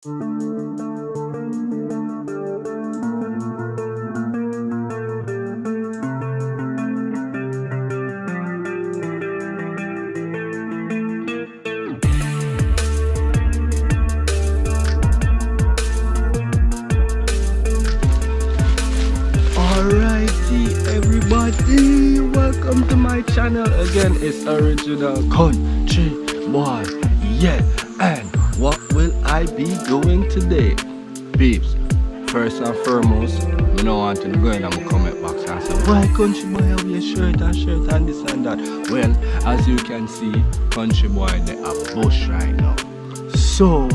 Alrighty, everybody, welcome to my channel again. It's original Country Boy, yeah. And what will I be doing today, peeps? First and foremost, I don't want to go in my comment box and say, why Country Boy have your shirt and this and that? Well, as you can see, Country Boy they are bush right now. So,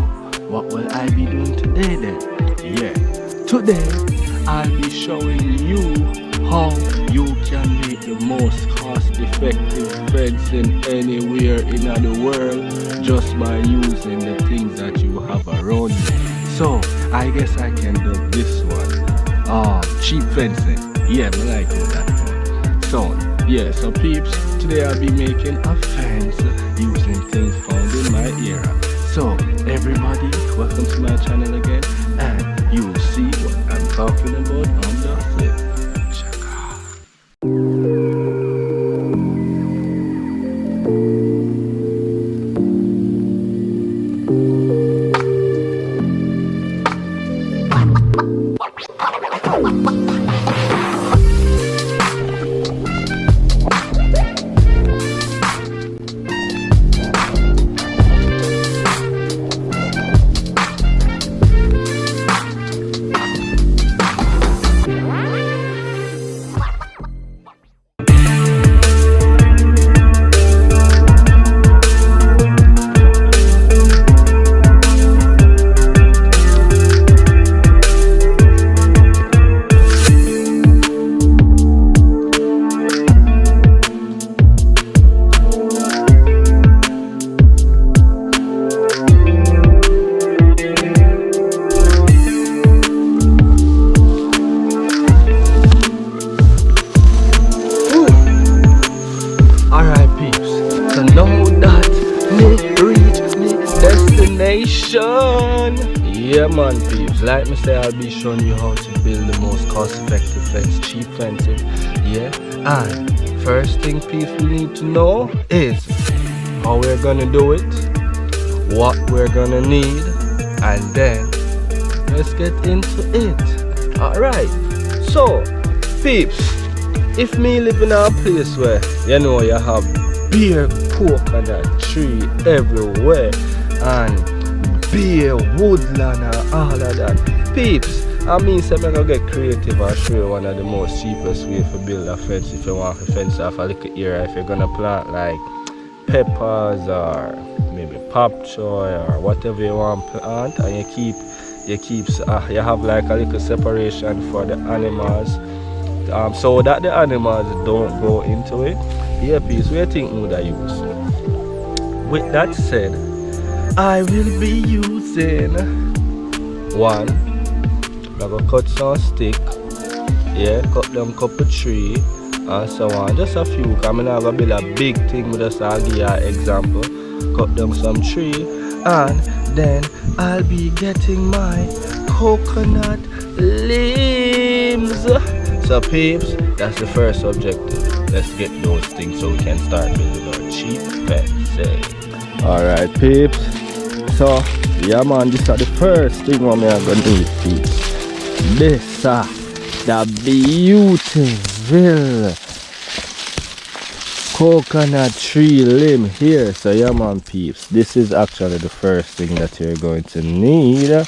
what will I be doing today then? Yeah, today I'll be showing you how you can make the most cost-effective fencing anywhere in the world just by using the things that you have around you. So I guess I can do this one. Cheap fencing. Yeah, I like that one. So yeah, so peeps, today I'll be making a fence using things found in my area. So everybody, welcome to my channel again, and you will see what I'm talking about on the flip. Check out. Yeah man peeps, like me say, I'll be showing you how to build the most cost-effective fence, cheap fencing. Yeah, and first thing peeps we need to know is how we're gonna do it, what we're gonna need, and then let's get into it. Alright, so peeps, if me live in a place where you know you have bare coconut tree everywhere and bare woodland and all of that, peeps, I mean say I'm gonna get creative and show you one of the most cheapest way to build a fence if you want to fence off a little area. If you're gonna plant like peppers or maybe pop choy or whatever you want to plant, and you have like a little separation for the animals, so that the animals don't go into it. Yeah peeps, we think would I use? With that said, I will be using one, I'm gonna cut some stick, yeah, cut them couple tree and so on, just a few, because I'm not gonna build a big thing, but just I'll give you an example. Cut them some tree, and then I'll be getting my coconut limbs. So peeps, that's the first objective. Let's get those things so we can start building our cheap fencing. Alright peeps, so yeah man, this is the first thing what me are gonna need peeps. This the beautiful coconut tree limb here. So yeah man peeps, this is actually the first thing that you're going to need.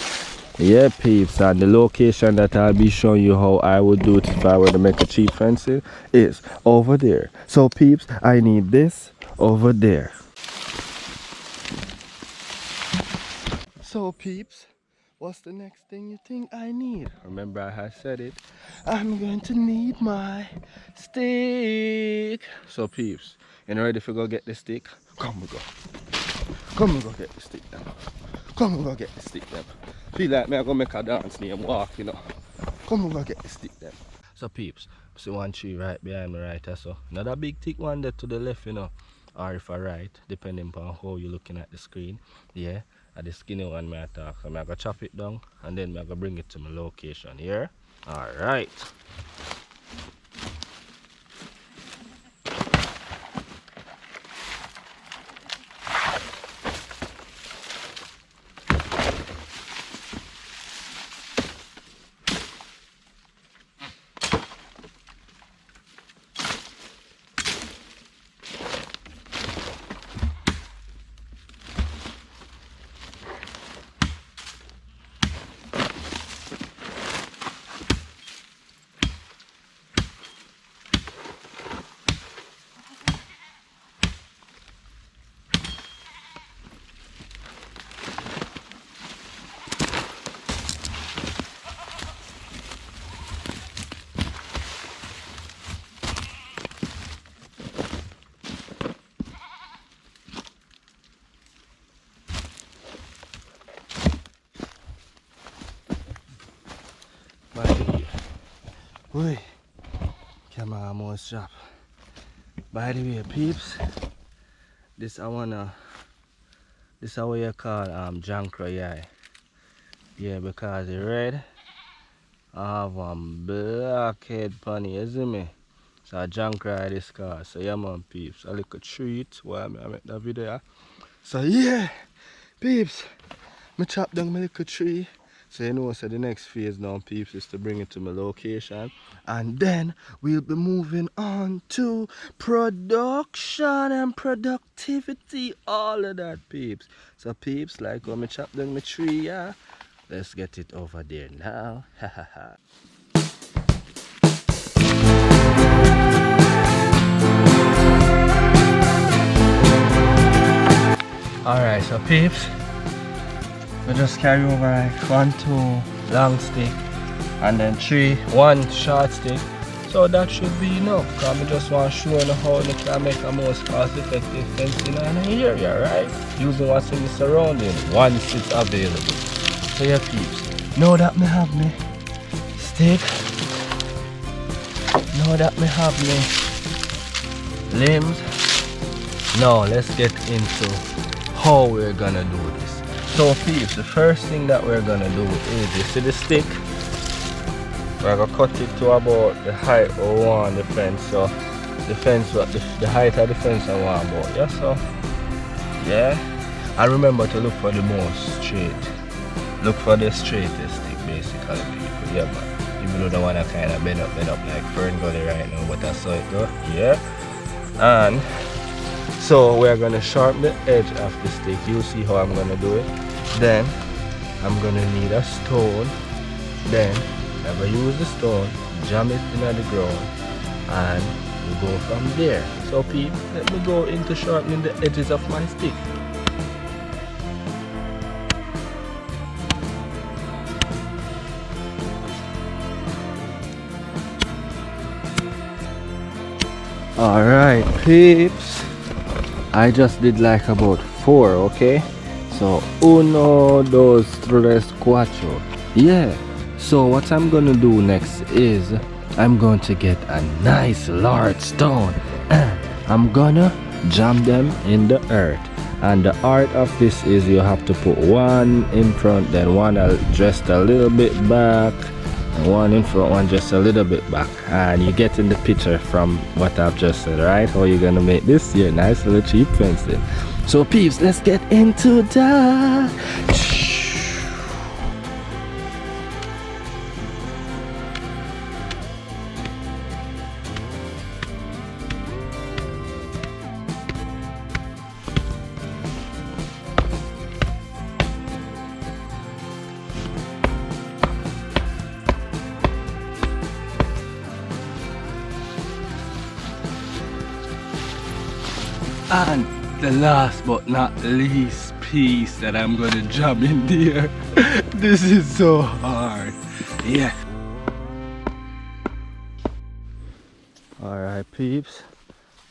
Yeah peeps, and the location that I'll be showing you how I would do it if I were to make a cheap fencing is over there. So peeps, I need this over there. So peeps, what's the next thing you think I need? Remember I had said it, I'm going to need my stick. So peeps, you know ready if you go get the stick? Come we go. Come we go get the stick then. Come we go get the stick then. Feel like me I go make a dance name walk, you know. Come we go get the stick then. So peeps, see one tree right behind me right there, so another big thick one there to the left, you know, or if I right, depending on how you're looking at the screen. Yeah. the skinny one may attack. So I'm gonna chop it down and then I'm gonna bring it to my location here. Alright. By the way, oi, camera almost drop. By the way, peeps, this is what you call jankra, yeah. Yeah, because the red I have black head pony, you see me? So a jankra this car. So yeah man peeps, a little treat while I make that video. So yeah, peeps, I chop down my little tree. So you know, so the next phase now, peeps, is to bring it to my location. And then we'll be moving on to production and productivity, all of that, peeps. So peeps, like when I chop down my tree, yeah, let's get it over there now. Alright, so peeps, we just carry over like 1, 2 long stick and then 1 short stick. So that should be enough, because I just want to show you how you can make a most cost effective fencing in an area, right? Using what's in the surrounding once it's available. So yeah peeps, now that me have me stick, now that me have me limbs, now let's get into how we're gonna do this. So peeps, the first thing that we're gonna do is, you see the stick, we're gonna cut it to about the height we want the fence. So the fence, the height of the fence I want about, yeah. So yeah, and remember to look for the most straight, look for the straightest stick basically, people. Yeah man, even though the one that kind of bend up like Fern Gully right now, but that's how it go. Yeah. And so we're gonna sharpen the edge of the stick. You'll see how I'm gonna do it. Then I'm gonna need a stone. Then I'm gonna use the stone, jam it into the ground, and we'll go from there. So people, let me go into sharpening the edges of my stick. Alright peeps, I just did like about 4, okay? So 1, 2, 3, 4. Yeah, so what I'm gonna do next is I'm going to get a nice large stone and I'm gonna jam them in the earth. And the art of this is you have to put one in front, then one just a little bit back, and one in front, one just a little bit back, and you get in the picture from what I've just said, right? How you're gonna make this here nice little cheap fencing. So peeps, let's get into that. And the last but not least piece that I'm gonna jam in there. This is so hard. Yeah. Alright peeps,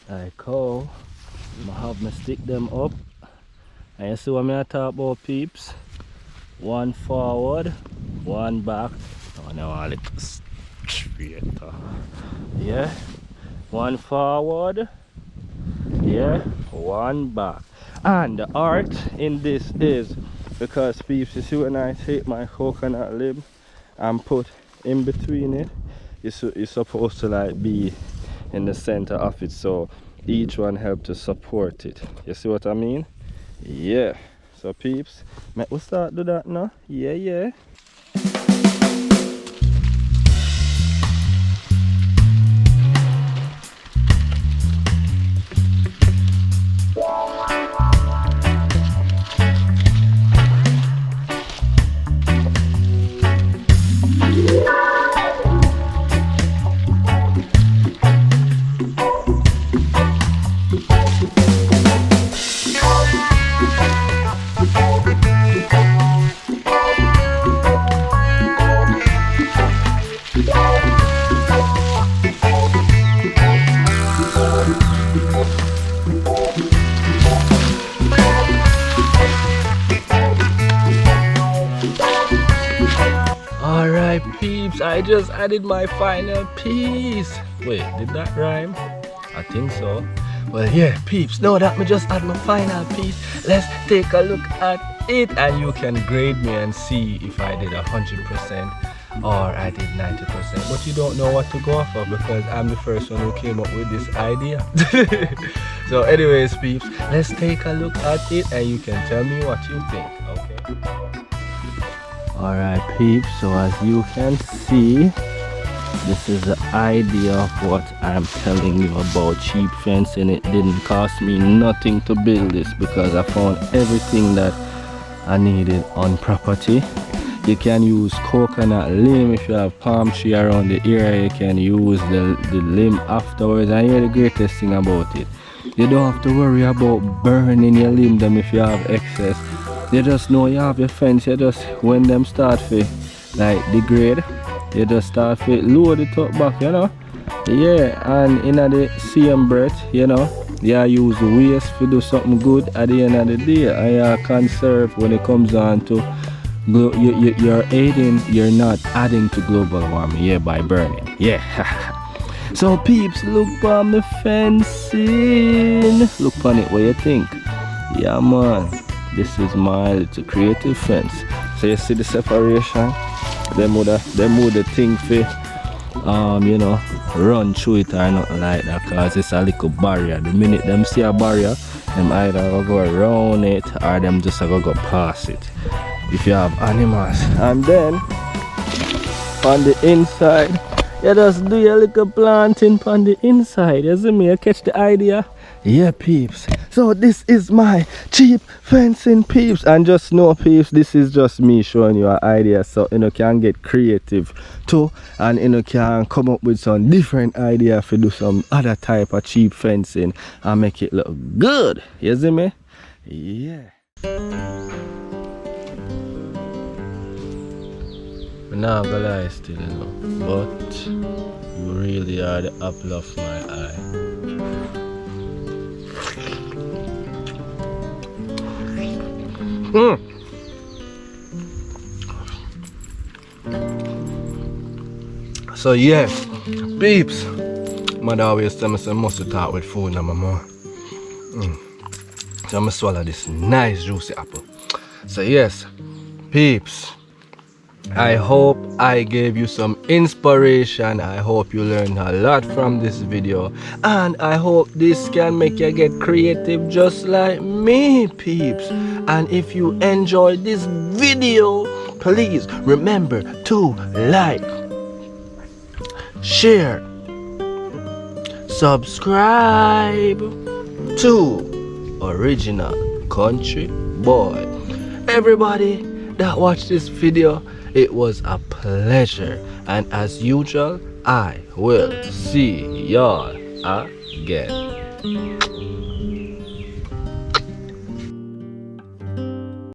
like how I have me stick them up. And you see what I talk about peeps? One forward, one back. Oh no, I want it straighter. Yeah. One forward. Yeah, one back. And the art in this is Because peeps, you see when I take my coconut limb and put in between it, you're supposed to like be in the center of it, so each one help to support it. You see what I mean? Yeah. So peeps, we start do that now. Yeah. Alright peeps, I just added my final piece. Wait, did that rhyme? I think so. Well yeah peeps, now that me just add my final piece, let's take a look at it and you can grade me and see if I did 100% or I did 90%. But you don't know what to go off of because I'm the first one who came up with this idea. So anyways peeps, let's take a look at it and you can tell me what you think, okay? Alright peeps, so as you can see, this is the idea of what I'm telling you about cheap fencing. It didn't cost me nothing to build this because I found everything that I needed on property. You can use coconut limb if you have palm tree around the area. You can use the limb afterwards, and here's the greatest thing about it. You don't have to worry about burning your limb them if you have excess. You just know you have your fence, you just, when them start to like degrade, you just start to load it up back, you know. Yeah, and in the same breath, you know, you use waste to do something good at the end of the day, and you conserve when it comes on to you're aiding, you're not adding to global warming, yeah, by burning. Yeah. So peeps, look on the fencing. Look on it, what you think? Yeah man. This is my little creative fence. So you see the separation? Them would the thing for you know, run through it or nothing like that, cause it's a little barrier. The minute them see a barrier, them either go around it or them just go past it. If you have animals. And then on the inside, you just do your little planting on the inside. You see me? You catch the idea? Yeah peeps, so this is my cheap fencing peeps, and just know peeps, this is just me showing you an idea so you know can get creative too, and you know can come up with some different idea to do some other type of cheap fencing and make it look good. You see me? Yeah. I'm not gonna lie still, you know, but you really are the apple of my eye. So yeah, peeps, mother always tell me I must talk with food now, mama. So I'm gonna swallow this nice juicy apple. So yes, peeps, I hope I gave you some inspiration. I hope you learned a lot from this video, and I hope this can make you get creative just like me, peeps. And if you enjoyed this video, please remember to like, share, subscribe to Original Country Boy. Everybody that watched this video, it was a pleasure, and as usual, I will see y'all again.